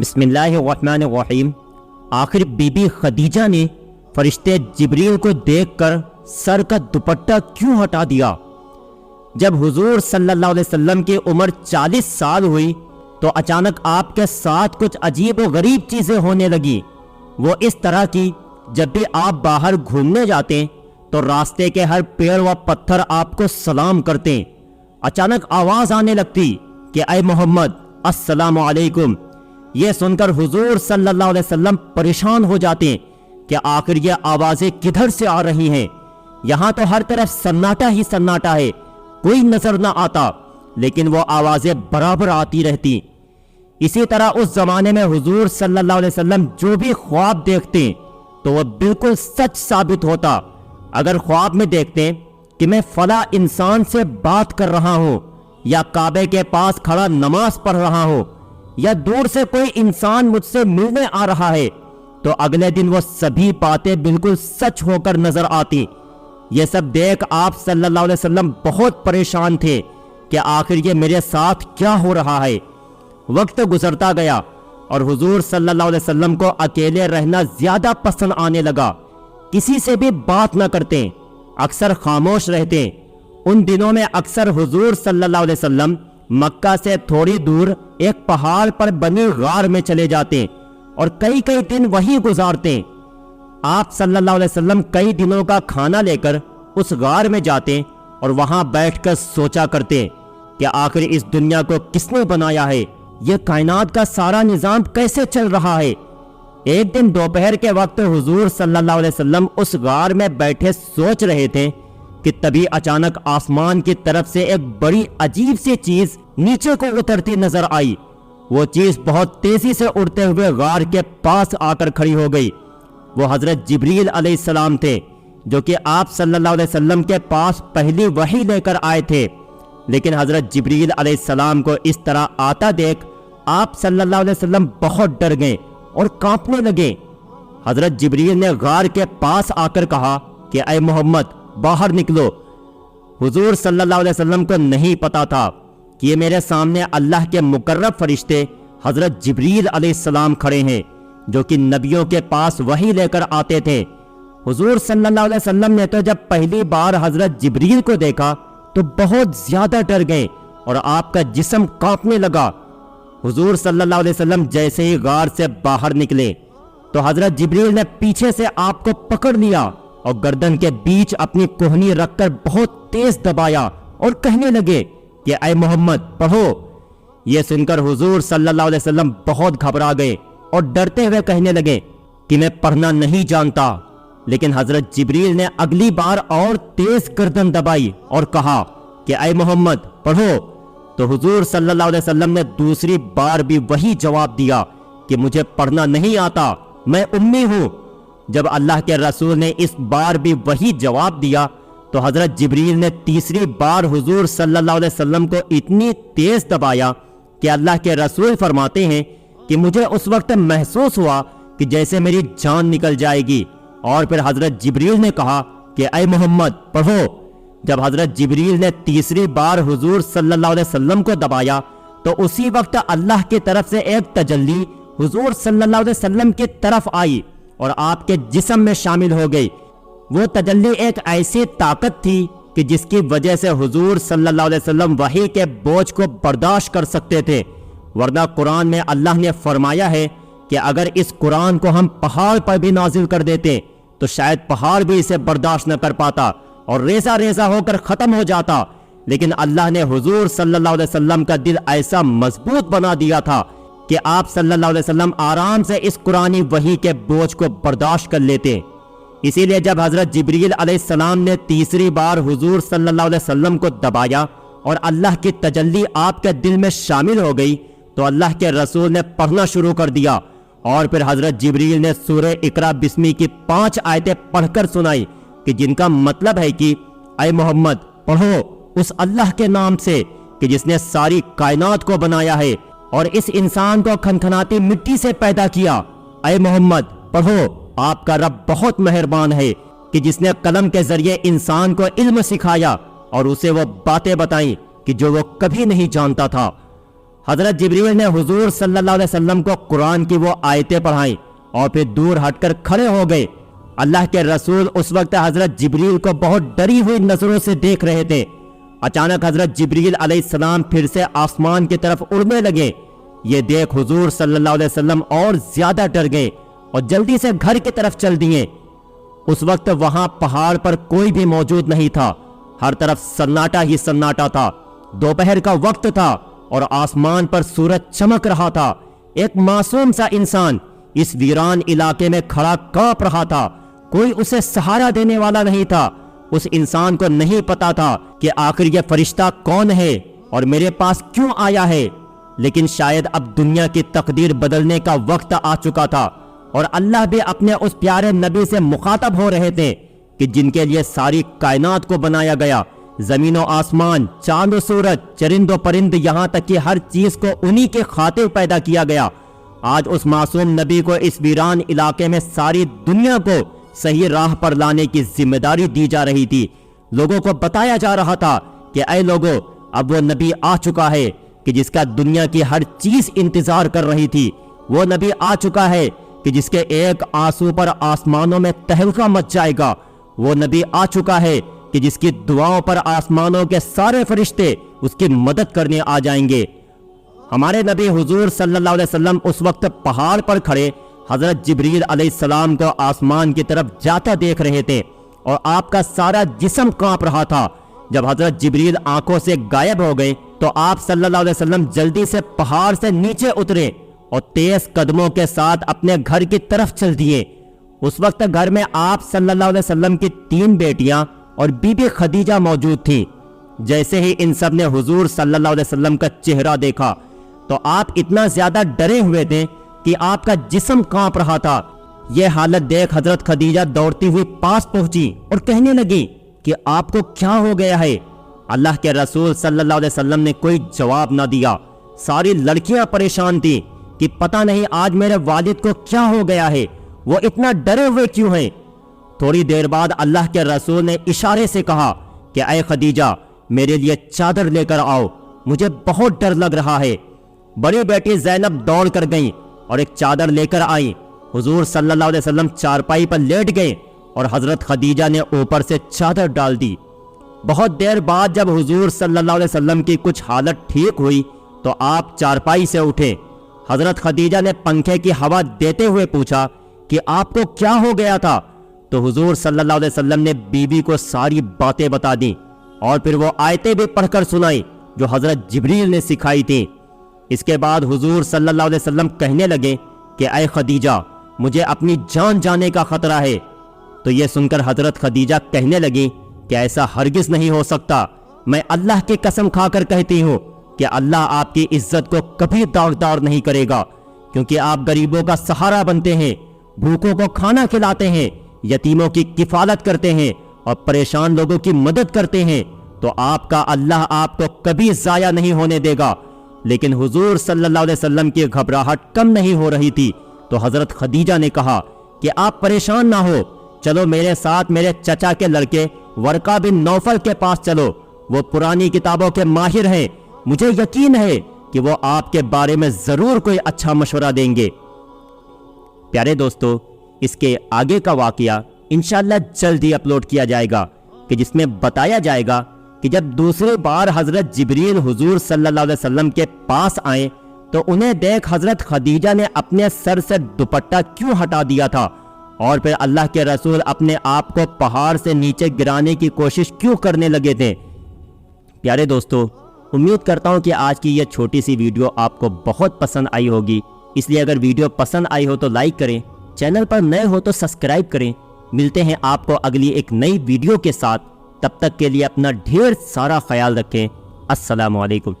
بسم اللہ الرحمن الرحیم۔ آخر بی بی خدیجہ نے فرشتے جبریل کو دیکھ کر سر کا دوپٹہ کیوں ہٹا دیا؟ جب حضور صلی اللہ علیہ وسلم کی عمر 40 سال ہوئی تو اچانک آپ کے ساتھ کچھ عجیب و غریب چیزیں ہونے لگی۔ وہ اس طرح کی، جب بھی آپ باہر گھومنے جاتے تو راستے کے ہر پیڑ و پتھر آپ کو سلام کرتے۔ اچانک آواز آنے لگتی کہ اے محمد السلام علیکم۔ یہ سن کر حضور صلی اللہ علیہ وسلم پریشان ہو جاتے کہ آخر یہ آوازیں کدھر سے آ رہی ہیں؟ یہاں تو ہر طرف سناٹا ہی سناٹا ہے، کوئی نظر نہ آتا، لیکن وہ آوازیں برابر آتی رہتی۔ اسی طرح اس زمانے میں حضور صلی اللہ علیہ وسلم جو بھی خواب دیکھتے تو وہ بالکل سچ ثابت ہوتا۔ اگر خواب میں دیکھتے کہ میں فلاں انسان سے بات کر رہا ہوں، یا کعبے کے پاس کھڑا نماز پڑھ رہا ہوں، یا دور سے کوئی انسان مجھ سے ملنے آ رہا ہے، تو اگلے دن وہ سبھی باتیں بالکل سچ ہو کر نظر آتی۔ یہ سب دیکھ آپ صلی اللہ علیہ وسلم بہت پریشان تھے کہ آخر یہ میرے ساتھ کیا ہو رہا ہے۔ وقت گزرتا گیا اور حضور صلی اللہ علیہ وسلم کو اکیلے رہنا زیادہ پسند آنے لگا۔ کسی سے بھی بات نہ کرتے، اکثر خاموش رہتے۔ ان دنوں میں اکثر حضور صلی اللہ علیہ وسلم مکہ سے تھوڑی دور ایک پہاڑ پر بنی غار میں چلے جاتے اور کئی دن وہیں گزارتے۔ آپ صلی اللہ علیہ وسلم کئی دنوں کا کھانا لے کر اس غار میں جاتے اور وہاں بیٹھ کر سوچا کرتے کہ آخر اس دنیا کو کس نے بنایا ہے، یہ کائنات کا سارا نظام کیسے چل رہا ہے۔ ایک دن دوپہر کے وقت حضور صلی اللہ علیہ وسلم اس غار میں بیٹھے سوچ رہے تھے کہ تبھی اچانک آسمان کی طرف سے ایک بڑی عجیب سی چیز نیچے کو اترتی نظر آئی۔ وہ چیز بہت تیزی سے اڑتے ہوئے غار کے پاس آ کر کھڑی ہو گئی۔ وہ حضرت جبریل علیہ السلام تھے، جو کہ آپ صلی اللہ علیہ وسلم کے پاس پہلی وحی لے کر آئے تھے۔ لیکن حضرت جبریل علیہ السلام کو اس طرح آتا دیکھ آپ صلی اللہ علیہ وسلم بہت ڈر گئے اور کانپنے لگے۔ حضرت جبریل نے غار کے پاس آ کر کہا کہ اے محمد باہر نکلو۔ حضور صلی اللہ علیہ وسلم کو نہیں پتا تھا کہ یہ میرے سامنے اللہ کے مقرب فرشتے حضرت جبریل علیہ السلام کھڑے ہیں، جو کہ نبیوں کے پاس وحی لے کر آتے تھے۔ حضور صلی اللہ علیہ وسلم نے تو جب پہلی بار حضرت جبریل کو دیکھا تو بہت زیادہ ڈر گئے اور آپ کا جسم کانپنے لگا۔ حضور صلی اللہ علیہ وسلم جیسے ہی غار سے باہر نکلے تو حضرت جبریل نے پیچھے سے آپ کو پکڑ لیا اور گردن کے بیچ اپنی کوہنی رکھ کر بہت تیز دبایا اور کہنے لگے کہ اے محمد پڑھو۔ یہ سن کر حضور صلی اللہ علیہ وسلم بہت گھبرا گئے اور ڈرتے ہوئے کہنے لگے کہ میں پڑھنا نہیں جانتا۔ لیکن حضرت جبریل نے اگلی بار اور تیز گردن دبائی اور کہا کہ اے محمد پڑھو۔ تو حضور صلی اللہ علیہ وسلم نے دوسری بار بھی وہی جواب دیا کہ مجھے پڑھنا نہیں آتا، میں امی ہوں۔ جب اللہ کے رسول نے اس بار بھی وہی جواب دیا تو حضرت جبریل نے تیسری بار حضور صلی اللہ علیہ وسلم کو اتنی تیز دبایا کہ اللہ کے رسول فرماتے ہیں کہ مجھے اس وقت محسوس ہوا کہ جیسے میری جان نکل جائے گی۔ اور پھر حضرت جبریل نے کہا کہ اے محمد پڑھو۔ جب حضرت جبریل نے تیسری بار حضور صلی اللہ علیہ وسلم کو دبایا تو اسی وقت اللہ کی طرف سے ایک تجلی حضور صلی اللہ علیہ وسلم کی طرف آئی اور آپ کے جسم میں شامل ہو گئی۔ وہ تجلی ایک ایسی طاقت تھی کہ جس کی وجہ سے حضور صلی اللہ علیہ وسلم وحی کے بوجھ کو برداشت کر سکتے تھے، ورنہ قرآن میں اللہ نے فرمایا ہے کہ اگر اس قرآن کو ہم پہاڑ پر بھی نازل کر دیتے تو شاید پہاڑ بھی اسے برداشت نہ کر پاتا اور ریزہ ریزہ ہو کر ختم ہو جاتا۔ لیکن اللہ نے حضور صلی اللہ علیہ وسلم کا دل ایسا مضبوط بنا دیا تھا کہ آپ صلی اللہ علیہ وسلم آرام سے اس قرآنی وحی کے بوجھ کو برداشت کر لیتے۔ اسی لیے جب حضرت جبریل علیہ السلام نے تیسری بار حضور صلی اللہ علیہ وسلم کو دبایا اور اللہ کی تجلی آپ کے دل میں شامل ہو گئی تو اللہ کے رسول نے پڑھنا شروع کر دیا، اور پھر حضرت جبریل نے سورہ اقرا بسمی کی 5 آیتیں پڑھ کر سنائی کہ جن کا مطلب ہے کہ اے محمد پڑھو اس اللہ کے نام سے کہ جس نے ساری کائنات کو بنایا ہے اور اس انسان کو کھنکھناتی مٹی سے پیدا کیا۔ اے محمد پڑھو آپ کا رب بہت مہربان ہے کہ جس نے قلم کے ذریعے انسان کو علم سکھایا اور اسے وہ باتیں بتائیں کہ جو وہ کبھی نہیں جانتا تھا۔ حضرت جبریل نے حضور صلی اللہ علیہ وسلم کو قرآن کی وہ آیتیں پڑھائیں اور پھر دور ہٹ کر کھڑے ہو گئے۔ اللہ کے رسول اس وقت حضرت جبریل کو بہت ڈری ہوئی نظروں سے دیکھ رہے تھے۔ اچانک حضرت جبریل علیہ السلام پھر سے آسمان کی طرف اڑنے لگے۔ یہ دیکھ حضور صلی اللہ علیہ وسلم اور زیادہ ڈر گئے اور جلدی سے گھر کی طرف چل دیے۔ اس وقت وہاں پہاڑ پر کوئی بھی موجود نہیں تھا، ہر طرف سناٹا ہی سناٹا تھا۔ دوپہر کا وقت تھا اور آسمان پر سورج چمک رہا تھا۔ ایک معصوم سا انسان اس ویران علاقے میں کھڑا کانپ رہا تھا، کوئی اسے سہارا دینے والا نہیں تھا۔ اس انسان کو نہیں پتا تھا کہ آخر یہ فرشتہ کون ہے اور میرے پاس کیوں آیا ہے، لیکن شاید اب دنیا کی تقدیر بدلنے کا وقت آ چکا تھا اور اللہ بھی اپنے اس پیارے نبی سے مخاطب ہو رہے تھے کہ جن کے لیے ساری کائنات کو بنایا گیا، زمین و آسمان، چاند و سورج، چرند و پرند، یہاں تک کہ ہر چیز کو انہی کے خاطر پیدا کیا گیا۔ آج اس معصوم نبی کو اس ویران علاقے میں ساری دنیا کو صحیح راہ پر لانے کی ذمہ داری دی جا رہی تھی۔ لوگوں کو بتایا جا رہا تھا کہ اے لوگو، اب وہ نبی آ چکا ہے کہ جس کا دنیا کی ہر چیز انتظار کر رہی تھی۔ وہ نبی آ چکا ہے کہ جس کے ایک آنسو پر آسمانوں میں تہلکہ مچ جائے گا۔ وہ نبی آ چکا ہے کہ جس کی دعاؤں پر آسمانوں کے سارے فرشتے اس کی مدد کرنے آ جائیں گے۔ ہمارے نبی حضور صلی اللہ علیہ وسلم اس وقت پہاڑ پر کھڑے حضرت جبریل علیہ السلام کو آسمان کی طرف جاتا دیکھ رہے تھے اور آپ کا سارا جسم کانپ رہا تھا۔ جب حضرت جبریل آنکھوں سے غائب ہو گئے تو آپ صلی اللہ علیہ وسلم جلدی سے پہاڑ سے نیچے اترے اور تیز قدموں کے ساتھ اپنے گھر کی طرف چل دیے۔ اس وقت گھر میں آپ صلی اللہ علیہ وسلم کی 3 بیٹیاں اور بی بی خدیجہ موجود تھیں۔ جیسے ہی ان سب نے حضور صلی اللہ علیہ وسلم کا چہرہ دیکھا تو آپ اتنا زیادہ ڈرے ہوئے تھے کہ آپ کا جسم کانپ رہا تھا۔ یہ حالت دیکھ حضرت خدیجہ دوڑتی ہوئی پاس پہنچی اور کہنے لگی کہ آپ کو کیا ہو گیا ہے؟ اللہ کے رسول صلی اللہ علیہ وسلم نے کوئی جواب نہ دیا۔ ساری لڑکیاں پریشان تھیں کہ پتہ نہیں آج میرے والد کو کیا ہو گیا ہے، وہ اتنا ڈرے ہوئے کیوں ہیں؟ تھوڑی دیر بعد اللہ کے رسول نے اشارے سے کہا کہ اے خدیجہ، میرے لیے چادر لے کر آؤ، مجھے بہت ڈر لگ رہا ہے۔ بڑی بیٹی زینب دوڑ کر گئیں اور ایک چادر لے کر آئیں۔ حضور صلی اللہ علیہ وسلم چارپائی پر لیٹ گئے اور حضرت خدیجہ نے اوپر سے چادر ڈال دی۔ بہت دیر بعد جب حضور صلی اللہ علیہ وسلم کی کچھ حالت ٹھیک ہوئی تو آپ چارپائی سے اٹھے۔ حضرت خدیجہ نے پنکھے کی ہوا دیتے ہوئے پوچھا کہ آپ کو کیا ہو گیا تھا؟ تو حضور صلی اللہ علیہ وسلم نے بیوی کو ساری باتیں بتا دیں اور پھر وہ آیتیں بھی پڑھ کر سنائی جو حضرت جبریل نے سکھائی تھیں۔ اس کے بعد حضور صلی اللہ علیہ وسلم کہنے لگے کہ اے خدیجہ، مجھے اپنی جان جانے کا خطرہ ہے۔ تو یہ سن کر حضرت خدیجہ کہنے لگی کہ ایسا ہرگز نہیں ہو سکتا، میں اللہ کی قسم کھا کر کہتی ہوں کہ اللہ آپ کی عزت کو کبھی داغدار نہیں کرے گا، کیونکہ آپ غریبوں کا سہارا بنتے ہیں، بھوکوں کو کھانا کھلاتے ہیں، یتیموں کی کفالت کرتے ہیں اور پریشان لوگوں کی مدد کرتے ہیں، تو آپ کا اللہ آپ کو کبھی ضائع نہیں ہونے دے گا۔ لیکن حضور صلی اللہ علیہ وسلم کی گھبراہٹ کم نہیں ہو رہی تھی تو حضرت خدیجہ نے کہا کہ آپ پریشان نہ ہو، چلو میرے ساتھ میرے چچا کے لڑکے ورقہ بن نوفل کے پاس چلو، وہ پرانی کتابوں کے ماہر ہیں، مجھے یقین ہے کہ وہ آپ کے بارے میں ضرور کوئی اچھا مشورہ دیں گے۔ پیارے دوستو، اس کے آگے کا واقعہ انشاءاللہ جلد ہی اپلوڈ کیا جائے گا کہ جس میں بتایا جائے گا کہ جب دوسری بار حضرت جبریل حضور صلی اللہ علیہ وسلم کے پاس آئیں تو انہیں دیکھ حضرت خدیجہ نے اپنے سر سے دوپٹہ کیوں ہٹا دیا تھا اور پھر اللہ کے رسول اپنے آپ کو پہاڑ سے نیچے گرانے کی کوشش کیوں کرنے لگے تھے۔ پیارے دوستو، امید کرتا ہوں کہ آج کی یہ چھوٹی سی ویڈیو آپ کو بہت پسند آئی ہوگی، اس لیے اگر ویڈیو پسند آئی ہو تو لائک کریں، چینل پر نئے ہو تو سبسکرائب کریں۔ ملتے ہیں آپ کو اگلی ایک نئی ویڈیو کے ساتھ، تب تک کے لیے اپنا ڈھیر سارا خیال رکھیں۔ السلام علیکم۔